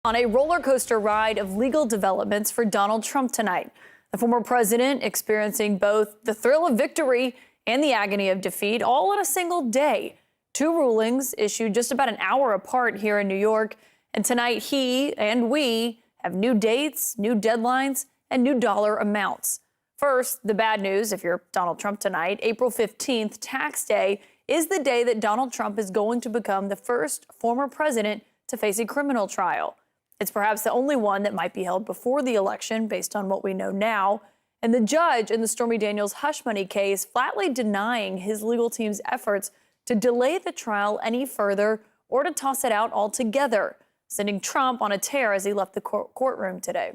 On a roller coaster ride of legal developments for Donald Trump tonight. The former president experiencing both the thrill of victory and the agony of defeat all in a single day. Two rulings issued just about an hour apart here in New York. And tonight he and we have new dates, new deadlines, and new dollar amounts. First, the bad news, if you're Donald Trump tonight, April 15th, tax day, is the day that Donald Trump is going to become the first former president to face a criminal trial. It's perhaps the only one that might be held before the election based on what we know now. And the judge in the Stormy Daniels hush money case flatly denying his legal team's efforts to delay the trial any further or to toss it out altogether, sending Trump on a tear as he left the courtroom today.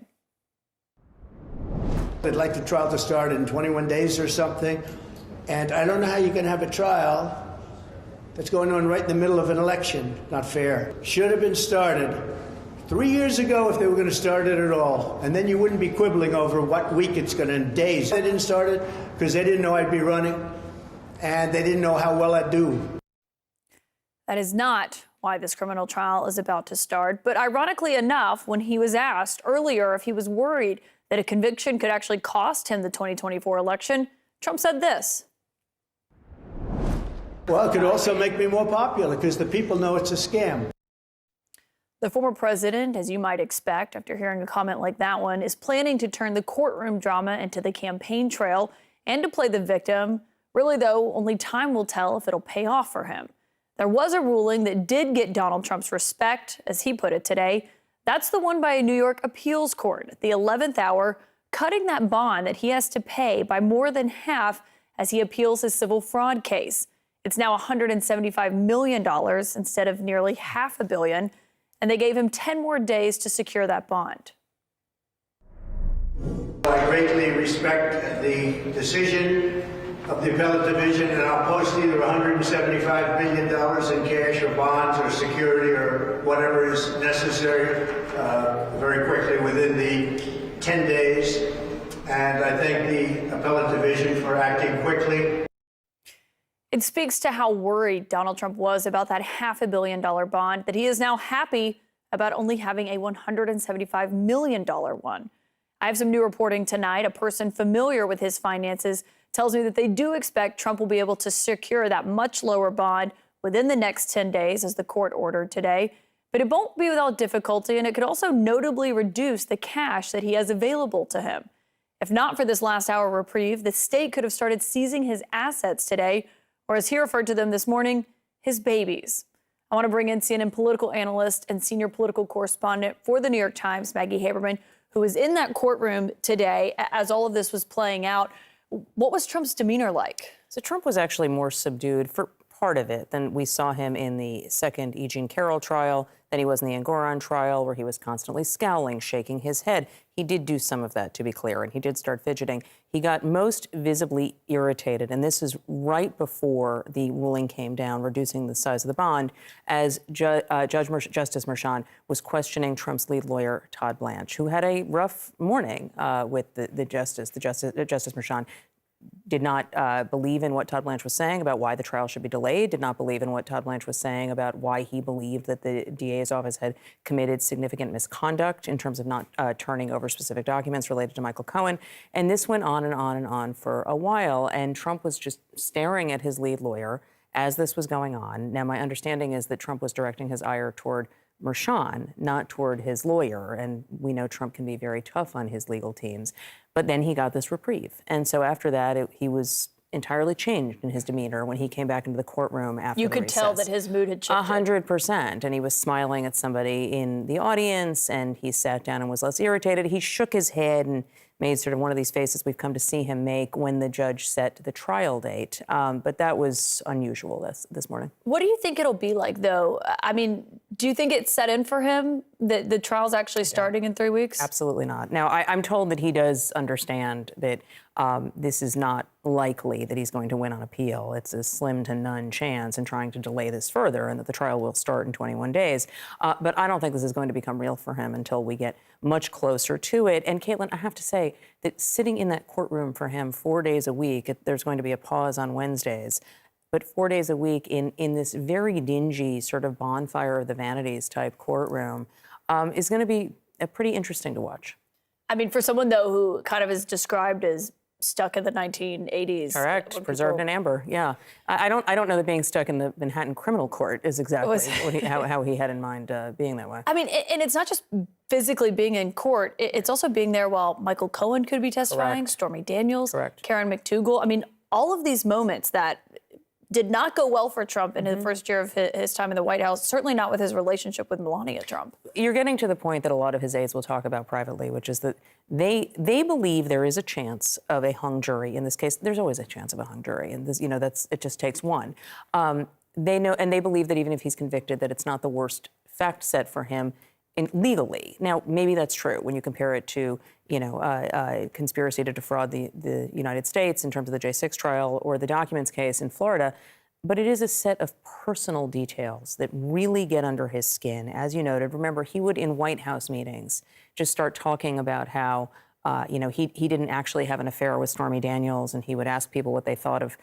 I'd like the trial to start in 21 days or something. And I don't know how you can have a trial that's going on right in the middle of an election. Not fair. Should have been started 3 years ago if they were going to start it at all. And then you wouldn't be quibbling over what week it's going to, in days. They didn't start it because they didn't know I'd be running and they didn't know how well I'd do. That is not why this criminal trial is about to start. But ironically enough, when he was asked earlier if he was worried that a conviction could actually cost him the 2024 election, Trump said this. Well, it could also make me more popular because the people know it's a scam. The former president, as you might expect after hearing a comment like that one, is planning to turn the courtroom drama into the campaign trail and to play the victim. Really, though, only time will tell if it'll pay off for him. There was a ruling that did get Donald Trump's respect, as he put it today. That's the one by a New York appeals court at the 11th hour, cutting that bond that he has to pay by more than half as he appeals his civil fraud case. It's now $175 million instead of nearly $500 million. And they gave him 10 more days to secure that bond. I greatly respect the decision of the appellate division, and I'll post either $175 million in cash or bonds or security or whatever is necessary very quickly within the 10 days. And I thank the appellate division for acting quickly. It speaks to how worried Donald Trump was about that $500 million bond, that he is now happy about only having a $175 million one. I have some new reporting tonight. A person familiar with his finances tells me that they do expect Trump will be able to secure that much lower bond within the next 10 days, as the court ordered today. But it won't be without difficulty, and it could also notably reduce the cash that he has available to him. If not for this last hour reprieve, the state could have started seizing his assets today, or as he referred to them this morning, his babies. I want to bring in CNN political analyst and senior political correspondent for the New York Times, Maggie Haberman, who was in that courtroom today as all of this was playing out. What was Trump's demeanor like? So Trump was actually more subdued for part of it than we saw him in the second E. Jean Carroll trial, than he was in the Engoron trial, where he was constantly scowling, shaking his head. He did do some of that, to be clear, and he did start fidgeting. He got most visibly irritated, and this is right before the ruling came down, reducing the size of the bond, as Justice Merchan was questioning Trump's lead lawyer, Todd Blanche, who had a rough morning with Justice Merchan. Did not believe in what Todd Blanche was saying about why the trial should be delayed, did not believe in what Todd Blanche was saying about why he believed that the DA's office had committed significant misconduct in terms of not turning over specific documents related to Michael Cohen. And this went on and on and on for a while. And Trump was just staring at his lead lawyer as this was going on. Now, my understanding is that Trump was directing his ire toward Merchan, not toward his lawyer. And we know Trump can be very tough on his legal teams. But then he got this reprieve. And so after that, he was entirely changed in his demeanor when he came back into the courtroom after You the could recess. tell that his mood had shifted. 100%. And he was smiling at somebody in the audience, and he sat down and was less irritated. He shook his head and made sort of one of these faces we've come to see him make when the judge set the trial date. But that was unusual this morning. What do you think it'll be like, though? I mean, do you think it's set in for him that the trial's actually starting in 3 weeks? Absolutely not. Now, I'm told that he does understand that this is not likely that he's going to win on appeal. It's a slim to none chance in trying to delay this further, and that the trial will start in 21 days. But I don't think this is going to become real for him until we get much closer to it. And Caitlin, I have to say that sitting in that courtroom for him 4 days a week, there's going to be a pause on Wednesdays, but 4 days a week in this very dingy sort of bonfire of the vanities type courtroom, is going to be pretty interesting to watch. I mean, for someone, though, who kind of is described as stuck in the 1980s. Correct. Preserved in amber. Yeah. I don't know that being stuck in the Manhattan criminal court is exactly how he had in mind being that way. I mean, and it's not just physically being in court. It's also being there while Michael Cohen could be testifying, Correct. Stormy Daniels, Correct. Karen McDougal. I mean, all of these moments that did not go well for Trump in the first year of his time in the White House, certainly not with his relationship with Melania Trump. You're getting to the point that a lot of his aides will talk about privately, which is that they believe there is a chance of a hung jury. In this case, there's always a chance of a hung jury, and this, it just takes one. They know, and they believe that even if he's convicted, that it's not the worst fact set for him legally. Now, maybe that's true when you compare it to, conspiracy to defraud the United States in terms of the J6 trial or the documents case in Florida. But it is a set of personal details that really get under his skin. As you noted, remember, he would, in White House meetings, just start talking about how, he didn't actually have an affair with Stormy Daniels, and he would ask people what they thought of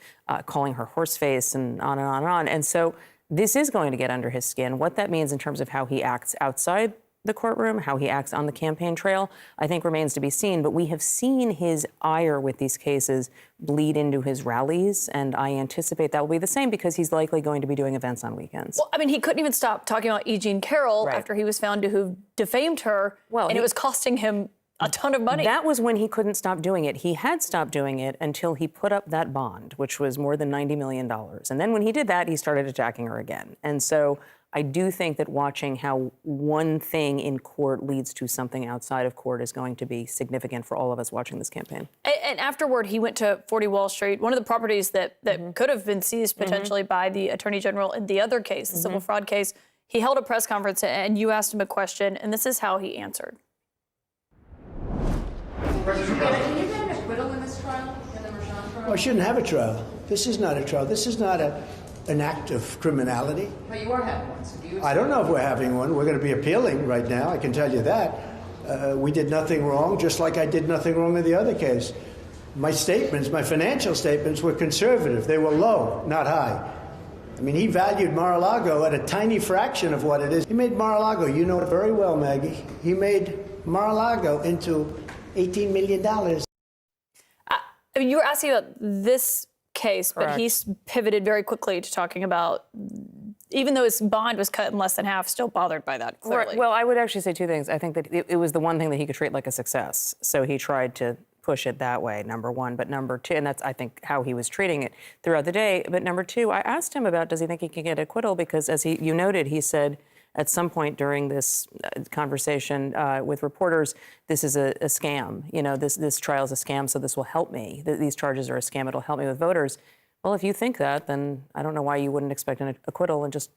calling her horseface and on and on and on. And so this is going to get under his skin. What that means in terms of how he acts outside the courtroom, how he acts on the campaign trail, I think remains to be seen. But we have seen his ire with these cases bleed into his rallies, and I anticipate that will be the same because he's likely going to be doing events on weekends. Well, I mean, he couldn't even stop talking about E. Jean Carroll after he was found to have defamed her, and it was costing him a ton of money. That was when he couldn't stop doing it. He had stopped doing it until he put up that bond, which was more than $90 million. And then when he did that, he started attacking her again. And so I do think that watching how one thing in court leads to something outside of court is going to be significant for all of us watching this campaign. And afterward, he went to 40 Wall Street, one of the properties that could have been seized potentially by the Attorney General in the other case, the civil fraud case. He held a press conference, and you asked him a question, and this is how he answered. Can you get an acquittal in this trial, in the Mershon trial? Well, I shouldn't have a trial. This is not a trial. This is not an act of criminality. But you are having one, so do you? I don't know if we're having one. We're going to be appealing right now, I can tell you that. We did nothing wrong, just like I did nothing wrong in the other case. My statements, my financial statements, were conservative. They were low, not high. I mean, he valued Mar-a-Lago at a tiny fraction of what it is. He made Mar-a-Lago, you know it very well, Maggie. He made Mar-a-Lago into $18 million. I mean, you were asking about this case, but he's pivoted very quickly to talking about, even though his bond was cut in less than half, still bothered by that, clearly. Right. Well, I would actually say two things. I think that it was the one thing that he could treat like a success. So he tried to push it that way, number one. But number two, and that's, I think, how he was treating it throughout the day. But number two, I asked him about, does he think he can get acquittal? Because as you noted, he said at some point during this conversation with reporters, this is a scam. This trial is a scam, so this will help me. These charges are a scam, it'll help me with voters. Well, if you think that, then I don't know why you wouldn't expect an acquittal and just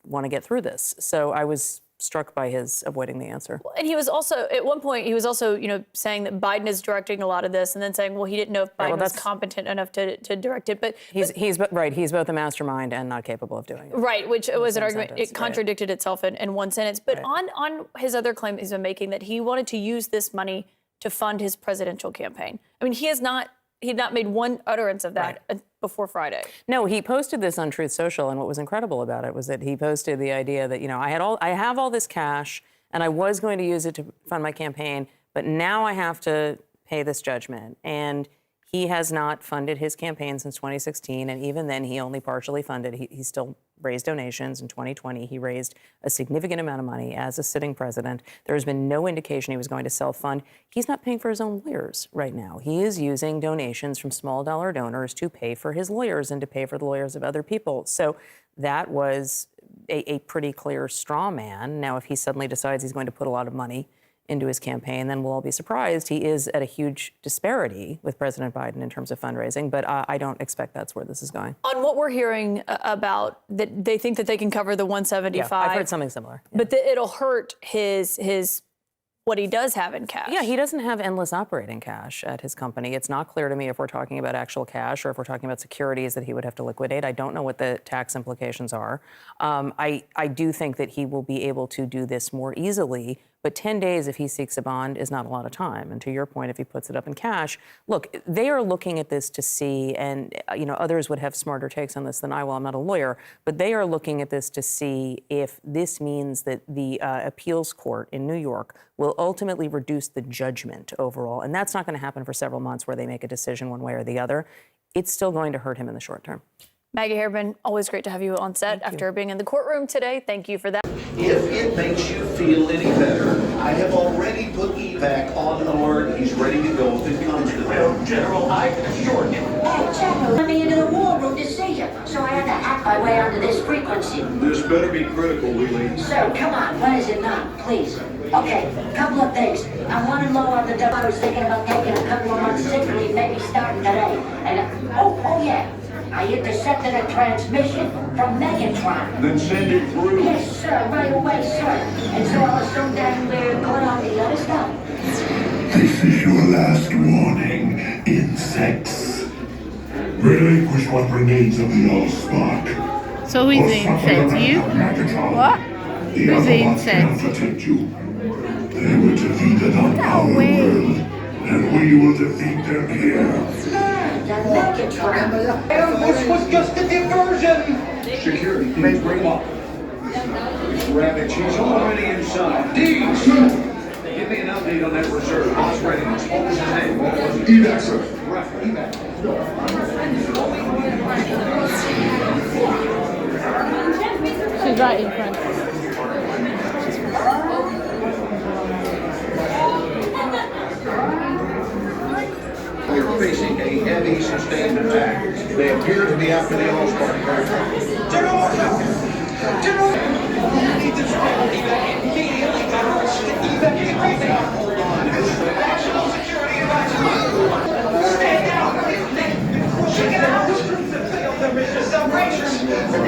want to get through this. So I was struck by his avoiding the answer. And he was also, at one point, he was also, saying that Biden is directing a lot of this, and then saying, well, he didn't know if Biden was competent enough to direct it. But he's both a mastermind and not capable of doing it. Right, which was an argument. It contradicted itself in one sentence. But on his other claim he's been making, that he wanted to use this money to fund his presidential campaign. I mean, he had not made one utterance of that before Friday. No, he posted this on Truth Social, and what was incredible about it was that he posted the idea that, I have all this cash, and I was going to use it to fund my campaign, but now I have to pay this judgment. And he has not funded his campaign since 2016, and even then he only partially funded. He still raised donations. In 2020, he raised a significant amount of money as a sitting president. There has been no indication he was going to self-fund. He's not paying for his own lawyers right now. He is using donations from small dollar donors to pay for his lawyers and to pay for the lawyers of other people. So that was a pretty clear straw man. Now, if he suddenly decides he's going to put a lot of money into his campaign, then we'll all be surprised. He is at a huge disparity with President Biden in terms of fundraising, but I don't expect that's where this is going. On what we're hearing about, that they think that they can cover the 175. Yeah, I've heard something similar. Yeah. But it'll hurt his what he does have in cash. Yeah, he doesn't have endless operating cash at his company. It's not clear to me if we're talking about actual cash or if we're talking about securities that he would have to liquidate. I don't know what the tax implications are. I do think that he will be able to do this more easily But 10 days, if he seeks a bond, is not a lot of time. And to your point, if he puts it up in cash, look, they are looking at this to see, and others would have smarter takes on this than I will. I'm not a lawyer, but they are looking at this to see if this means that the appeals court in New York will ultimately reduce the judgment overall. And that's not going to happen for several months where they make a decision one way or the other. It's still going to hurt him in the short term. Maggie Haberman, always great to have you on set after being in the courtroom today. Thank you for that. If it makes you feel any better, I have already put evac on alert. He's ready to go if it comes to that. General, I assure you. Hey, General, let me into the war room to see you, so I had to hack my way onto this frequency. This better be critical, Willie. Sir, come on, when is it not, please? Okay, couple of things. I'm running low on the dough. I was thinking about taking a couple of months sick leave, maybe starting today. And, oh yeah. I intercepted a transmission from Megatron. Then send it through. Yes, sir, right away, sir. And so I was so dang we're going on the other stuff. This is your last warning, insects. Relinquish what remains of the Allspark. So who's the insect? You? What? Who's the insect? Protect you. They were defeated on our world, and we will defeat them here. This was just a diversion. Security, please bring up. Rabbit, she's already inside. Deeds! Give me an update on that reserve. Boss readiness. What was his name? What was it? Evac, sir. Right, evac. She's right in front. We're facing a heavy sustained attack. They appear to be after the Allspark. General! General! We need this evac immediately, General. Evac everything. National security advisory. Stand down. Check it out. The mission celebration. The